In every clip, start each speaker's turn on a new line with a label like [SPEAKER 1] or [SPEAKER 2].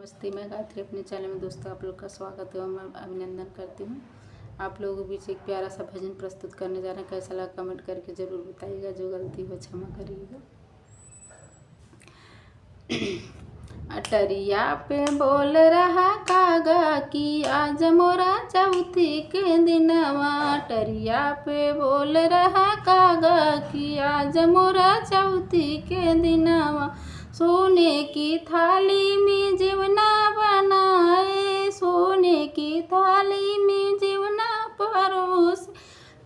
[SPEAKER 1] नमस्ते, मैं गायत्री अपने चैनल में दोस्तों आप लोग का स्वागत एवं मैं अभिनंदन करती हूँ। आप लोगों के बीच एक प्यारा सा भजन प्रस्तुत करने जा रहे हैं। कैसा लगा कमेंट करके ज़रूर बताइएगा, जो गलती हो क्षमा करिएगा। अटरिया पे बोल रहा कागा कि आज मोरा चौथी के दिनवा। अटरिया पे बोल रहा कागा कि आज मोरा चौथी के दिनवा। सोने की थाली में जीवना बनाए, सोने की थाली में जीवना परोस।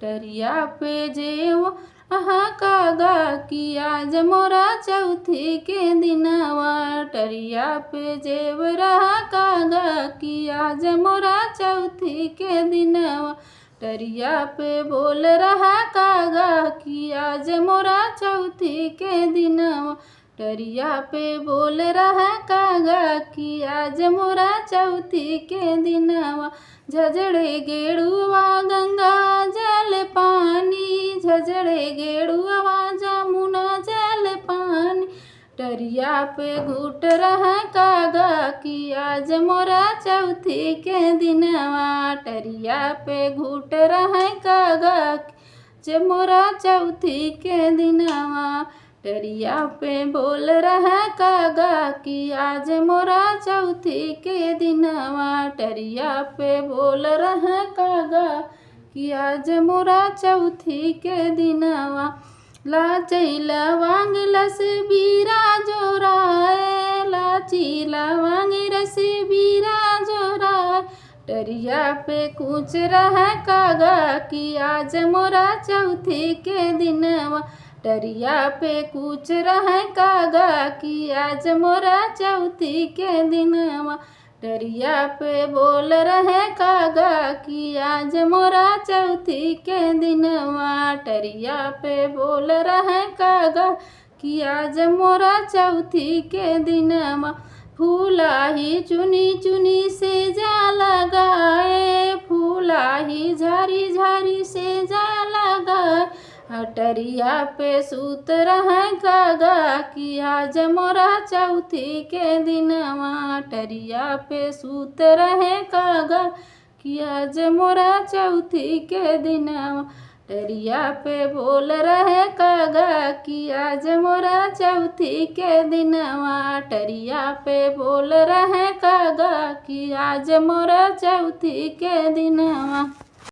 [SPEAKER 1] टरिया पे जेव कागा कि आज मोरा चौथी के दिनवा। टरिया पे जेव रहा कागा कि आज मोरा चौथी के दिनवा। टरिया पे बोल रहा कागा कि आज मोरा चौथी के दिनवा। टरिया पे बोल रहा कागा कि आज मोरा चौथी के दिनवा। झजड़े गेड़ुआ गंगा जल पानी, झजड़े गेड़ुआ जमुना जल पानी। टरिया पे घुट रहा कागा कि आज मोरा चौथी के दिनवा। टरिया पे घुट रहा कागा कि मोरा चौथी के दिनवा। टरिया पे बोल रहा कागा कि आज मोरा चौथी के दिनवा। टरिया पे बोल रहा कागा कि आज मोरा चौथी के दिनवा। लाची लवांग लस बीरा जोराए, लाची लवांग रस बीरा जोराए। टरिया पे कूच रहा कागा कि आज मोरा चौथी के दिनवा। टरिया पे कूच रहा कागा कि आज मोरा चौथी के दिनवा। टरिया पे बोल रहे कागा कि आज मोरा चौथी के दिनवा। टरिया पे बोल रहे कागा कि आज मोरा चौथी के दिनवा। फूला ही चुनी चुनी से जा लगाए, फूला ही झारी झारी से जा लगाए। टरिया पे सूत रहा कागा कि आज मोरा चौथी के दिनवा। टरिया पे सूत रहे कागा कि आज मोरा चौथी के दिनवा। टरिया पे बोल रहे कागा कि आज मोरा चौथी के दिनवा। टरिया पे बोल रहे कागा कि आज मोरा चौथी के दिनवा।